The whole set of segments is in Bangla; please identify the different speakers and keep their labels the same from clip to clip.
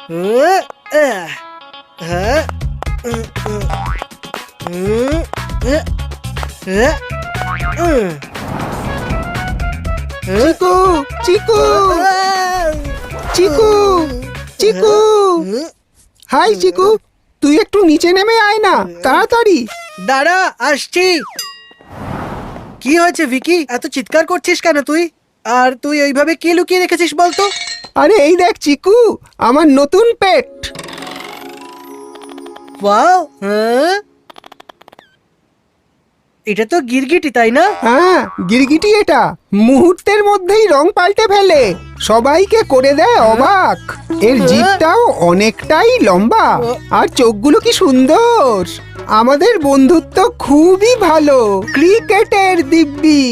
Speaker 1: চিকু চিকু চিকু চিকু, হাই চিকু, তুই একটু নিচে নেমে আয় না তাড়াতাড়ি।
Speaker 2: দাঁড়া, আসছি। কি হয়েছে ভিকি, এত চিৎকার করছিস কেন তুই? আর তুই ওইভাবে কি লুকিয়ে রেখেছিস বলতো?
Speaker 1: আরে এই দেখ চিকু, আমার নতুন পেট।
Speaker 2: ওয়াও, হ্যাঁ, এটা তো গিরগিটি, তাই না?
Speaker 1: হ্যাঁ গিরগিটি, এটা মুহূর্তের মধ্যেই রং পাল্টে ফেলে, সবাইকে করে দেয় অবাক। এর জিভটাও অনেকটাই লম্বা, আর চোখগুলো কি সুন্দর। আমাদের বন্ধুত্ব খুবই ভালো, ক্রিকেটের দিব্যি।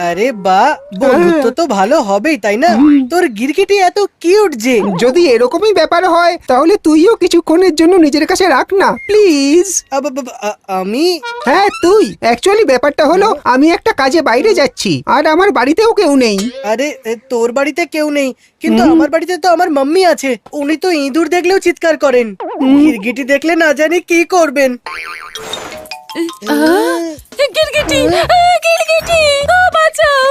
Speaker 2: আরে বাহ, বন্ধুত্ব তো ভালো হবেই, তাই না? তোর গিরগিটি এত কিউট যে।
Speaker 1: যদি এরকমই ব্যাপার হয় তাহলে তুইও কিছুক্ষণের জন্য নিজের কাছে রাখ না প্লিজ।
Speaker 2: আমি?
Speaker 1: হ্যাঁ তুই। অ্যাকচুয়ালি ব্যাপারটা হলো, আমি একটা কাজে বাইরে যাচ্ছি আর আমার বাড়িতেও কেউ নেই।
Speaker 2: আরে তোর বাড়িতে কেউ নেই, কিন্তু আমার বাড়িতে তো আমার মাম্মি আছে। উনি তো ইঁদুর দেখলেও চিৎকার করেন, গিরগিটি দেখলে না জানি কি করবেন।
Speaker 3: গিরগিটি, গিরগিটি, বাঁচাও।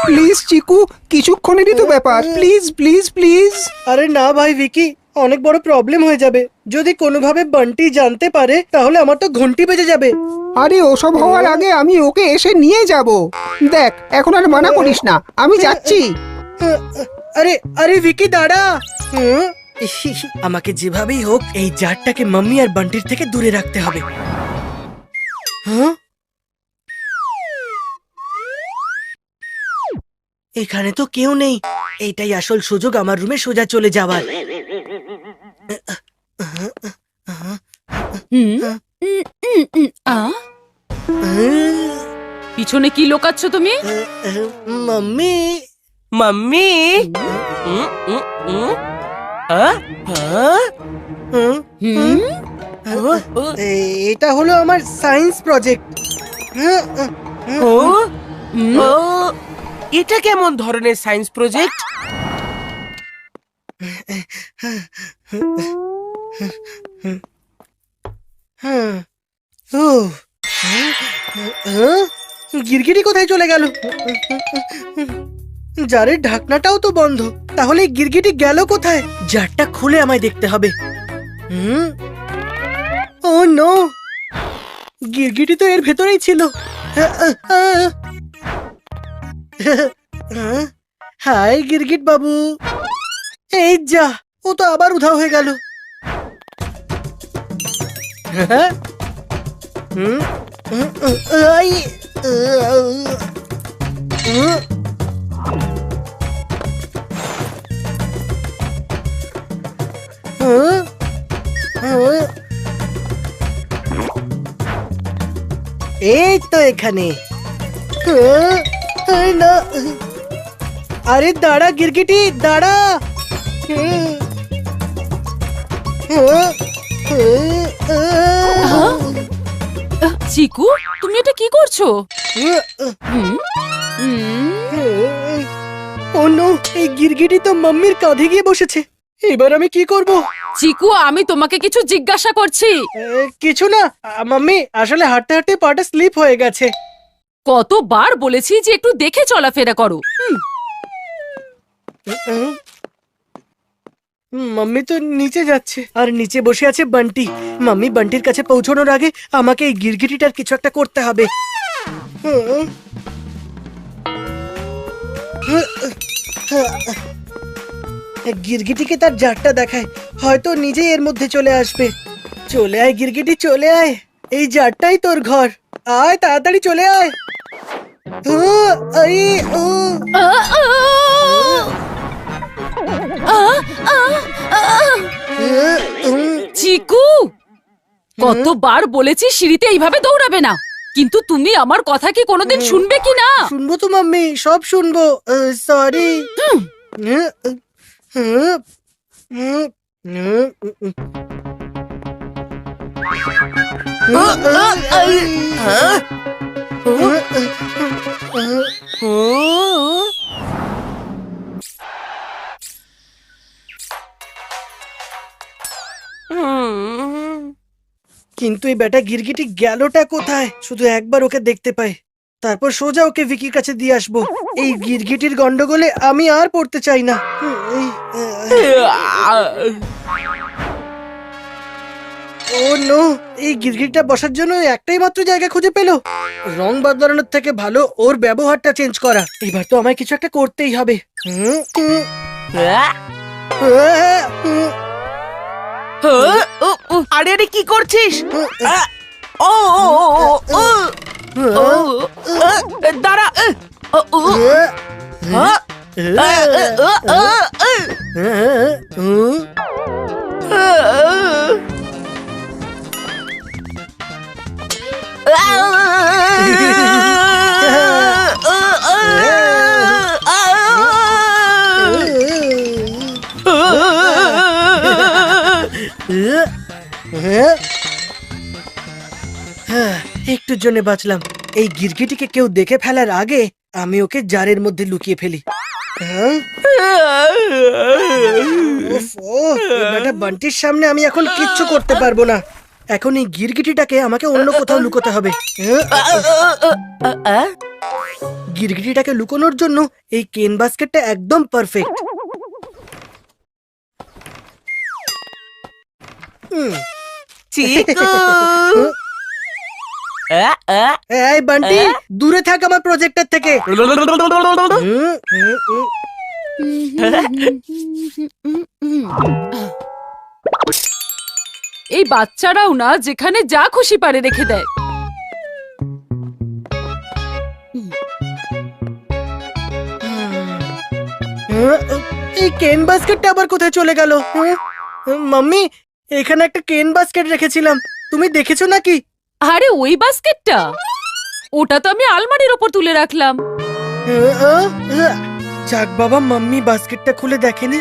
Speaker 1: প্লিজ চিকু, কিছুক্ষণেরই তো ব্যাপার, প্লিজ প্লিজ প্লিজ।
Speaker 2: আরে না ভাই ভিকি, অনেক বড় প্রবলেম হয়ে যাবে। যদি কোনোভাবে বান্টি জানতে পারে তাহলে আমার তো ঘন্টি বেজে যাবে।
Speaker 1: আরে ওসব হওয়ার আগে আমি ওকে এসে নিয়ে যাব। দেখ, এখন আর মানা করিস না, আমি যাচ্ছি।
Speaker 2: আরে আরে ভিকি দাঁড়া। আমাকে যেভাবেই হোক এই জারটাকে মাম্মি আর বান্টির থেকে দূরে রাখতে হবে। এখানে তো কেউ নেই, এইটাই আসল সুযোগ আমার রুমে সোজা চলে যাওয়ার।
Speaker 3: পিছনে কি লোকাচ্ছ তুমি?
Speaker 2: মাম্মি,
Speaker 4: মাম্মি,
Speaker 2: এটা হলো আমার সায়েন্স প্রজেক্ট।
Speaker 4: এটা কেমন ধরনের সায়েন্স প্রজেক্ট?
Speaker 2: গিরগিটি কোথায় চলে গেল? জারের ঢাকনাটাও তো বন্ধ, তাহলে গিরগিটি গেল কোথায়? জারটা খুলে আমায় দেখতে হবে। ও নো, গিরগিটি তো এর ভেতরেই ছিল। হাই গিরগিট বাবু। এই যা, ও তো আবার উধাও হয়ে গেল। এই তো এখানে। না, আরে দাঁড়া গিরগিটি, দাঁড়া।
Speaker 3: চিকু, তুমি এটা কি করছো?
Speaker 2: ও নো, এই গিরগিটি তো মাম্মির কাঁধে গিয়ে বসেছে। এবার আমি কি করব?
Speaker 3: চিকু, আমি তোমাকে কিছু জিজ্ঞাসা করছি।
Speaker 2: কিছু না মাম্মি, আসলে হাঁটতে হাঁটতে পাটা স্লিপ হয়ে গেছে।
Speaker 3: কতবার বলেছি যে একটু দেখে চলাফেরা করো।
Speaker 2: মাম্মি তো নিচে যাচ্ছে, আর নিচে বসে আছে বান্টি। মাম্মি বান্টির কাছে পৌঁছানোর আগে আমাকে এই গিরগিটিটার কিছু একটা করতে হবে। গিরগিটিকে তার জারটা দেখায়, হয়তো নিজেই এর মধ্যে চলে আসবে। চলে আয় গিরগিটি, চলে আয়, এই জারটাই তোর ঘর। আয় তাড়াতাড়ি চলে আয়।
Speaker 3: চিকু, কতবার বলেছি সিঁড়িতে এইভাবে দৌড়াবে না, কিন্তু তুমি আমার কথা কি কোনোদিন শুনবে কি না?
Speaker 2: শুনবো তো মাম্মি, সব শুনবো। সরি। এই বেটা গিরগিটি গেলটা কোথায়? শুধু একবার ওকে দেখতে পাই, তারপর সোজা ওকে ভিকির কাছে দিয়ে আসবো। এই গিরগিটির গন্ডগোলে আমি আর পড়তে চাই না। ও নো, এই গিরগিটিটা বসার জন্য একটাই মাত্র জায়গা খুঁজে পেলো। রং বদলানোর থেকে ভালো ওর ব্যবহারটা চেঞ্জ করা। এবার তো আমায় কিছু একটা করতেই হবে।
Speaker 4: আরে আরে কি করছিস? ও দাঁড়া।
Speaker 2: একটুর জন্য বাঁচলাম। এই গিরগিটিকে কেউ দেখে ফেলার আগে আমি ওকে জারের মধ্যে লুকিয়ে ফেলি। বান্টির সামনে আমি এখন কিচ্ছু করতে পারবো না। এখন এই গিরগিটিটাকে আমাকে অন্য কোথাও লুকোতে হবে। গিরগিটিটাকে লুকোনোর জন্য এই কেন বাস্কেটটা একদম পারফেক্ট।
Speaker 4: চিকু
Speaker 2: এই বান্টি, দূরে থাক আমার প্রজেক্টর থেকে।
Speaker 3: এই বাচ্চারাও না যেখানে যা খুশি পারে রেখে দেয়।
Speaker 2: এই কেন বাস্কেটটা আবার কোথায় চলে গেল? মাম্মি, এখানে একটা কেন বাস্কেট রেখেছিলাম, তুমি দেখেছো নাকি?
Speaker 3: আরে ওই বাস্কেটটা, ওটা তো আমি আলমারির ওপর তুলে রাখলাম।
Speaker 2: যাক বাবা, মাম্মি বাস্কেটটা খুলে দেখেনি।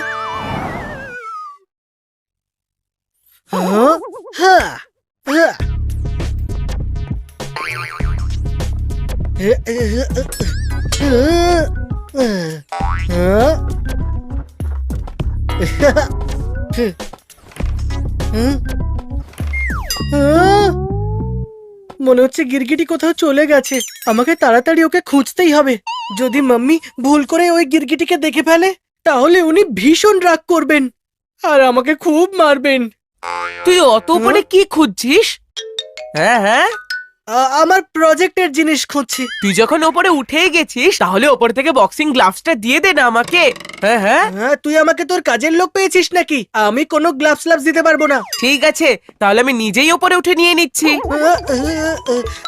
Speaker 2: মনে হচ্ছে গিরগিটি কোথাও চলে গেছে। আমাকে তাড়াতাড়ি ওকে খুঁজতেই হবে। যদি মাম্মি ভুল করে ওই গিরগিটিকে দেখে ফেলে তাহলে উনি ভীষণ রাগ করবেন আর আমাকে খুব মারবেন।
Speaker 4: তুই অত উপরে কি খুঁজছিস? হ্যাঁ,
Speaker 2: আমার প্রজেক্টের জিনিস খুঁজছি।
Speaker 4: তুই যখন ওপরে উঠেই গেছিস তাহলে ওপর থেকে বক্সিং গ্লাভসটা দিয়ে দে না আমাকে। হ্যাঁ,
Speaker 2: তুই আমাকে তোর কাজের লোক পেয়েছিস নাকি? আমি কোনো গ্লাভস দিতে পারবো না।
Speaker 4: ঠিক আছে, তাহলে আমি নিজেই ওপরে উঠে নিয়ে নিচ্ছি।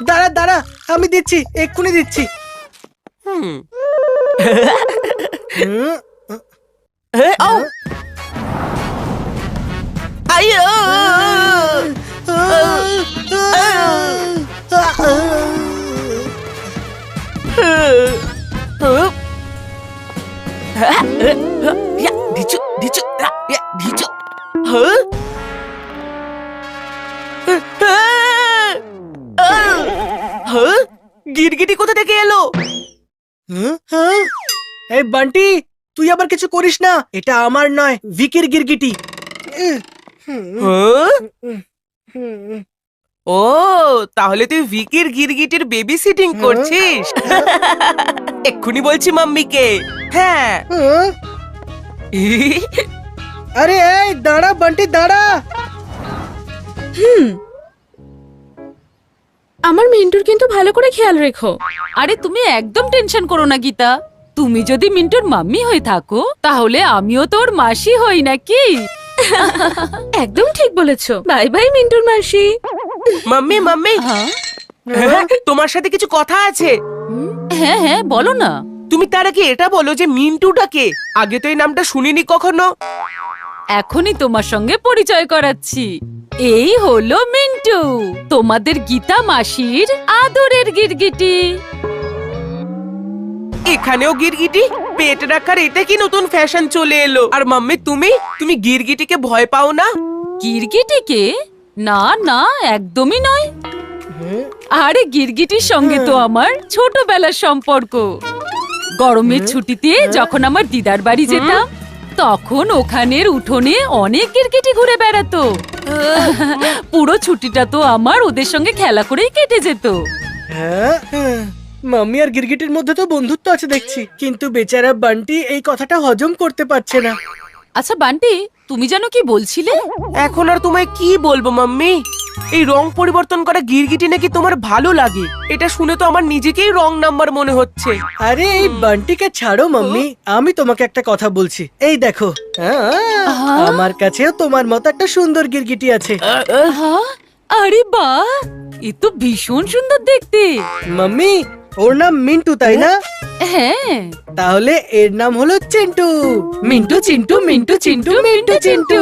Speaker 2: দাঁড়া দাঁড়া, আমি দিচ্ছি, এক্ষুনি দিচ্ছি।
Speaker 4: গিরগিটি কোথা থেকে এলো?
Speaker 2: এই বান্টি, তুই আবার কিছু করিস না, এটা আমার নয়, ভিকির গিরগিটি।
Speaker 4: ও, তাহলে তুই ভিকির গিরগিটির বেবি সিটিং করছিস? এক্ষুনি বলছি মাম্মিকে। হ্যাঁ।
Speaker 2: আরে এই দাঁড়া বান্টি, দাঁড়া।
Speaker 5: আমার মিন্টুর কিন্তু ভালো করে খেয়াল রেখো।
Speaker 3: আরে তুমি একদম টেনশন করো না গীতা। তুমি যদি মিন্টুর মাম্মি হয়ে থাকো তাহলে আমিও তোর মাসি হই নাকি?
Speaker 5: একদম ঠিক বলেছো। বাই বাই মিন্টুর মাসি।
Speaker 4: মাম্মি,
Speaker 3: হ্যাঁ
Speaker 4: তোমার সাথে কিছু কথা আছে।
Speaker 3: হ্যাঁ হ্যাঁ, বলো না।
Speaker 4: তুমি তার আগে এটা বলো যে মিন্টুটাকে, আগে তো এই নামটা শুনিনি কখনো।
Speaker 3: এখনই তোমার সঙ্গে পরিচয় করাচ্ছি। এই হলো মিন্টু, তোমাদের গীতা মাসির আদরের গিরগিটি।
Speaker 4: এখানেও গিরগিটি? পেট রাখার এটা কি নতুন ফ্যাশন চলে এলো? আর মাম্মি, তুমি গিরগিটিকে ভয় পাও না?
Speaker 3: গিরগিটিকে? না না, একদমই নয়। আরে গিরগিটির সঙ্গে তো আমার ছোটবেলার সম্পর্ক। গরমের ছুটিতে যখন আমার দিদার বাড়ি যেতাম তখন ওখানের উঠোনে অনেক গিরগিটি ঘুরে বেড়াতো। পুরো ছুটিটা তো আমার ওদের সঙ্গে খেলা করেই কেটে যেত।
Speaker 2: হ্যাঁ, মাম্মি আর গিরগিটির মধ্যে তো বন্ধুত্ব আছে দেখছি, কিন্তু বেচারা বান্টি এই কথাটা হজম করতে পারছে না।
Speaker 3: আচ্ছা বান্টি, তুমি জানো কি বলছিলে?
Speaker 4: এখন আর তোমায় কি বলবো মাম্মি, এই রং পরিবর্তন করা গিরগিটি নাকি তোমার ভালো লাগে। এটা শুনে তো আমার নিজেকেই রং নাম্বার মনে হচ্ছে।
Speaker 2: আরে এই বান্টিকে ছাড়ো মাম্মি, আমি তোমাকে একটা কথা বলছি। এই দেখো, আমার কাছেও তোমার মতো একটা সুন্দর গিরগিটি আছে।
Speaker 3: হ্যাঁ, আরে বাহ, এ তো ভীষণ সুন্দর দেখতে।
Speaker 2: মাম্মি, ওর নাম মিন্টু, তাই না?
Speaker 3: হ্যাঁ।
Speaker 2: তাহলে এর নাম হলো চিন্টু।
Speaker 3: মিন্টু চিন্টু মিন্টু চিন্টু মিন্টু চিন্টু।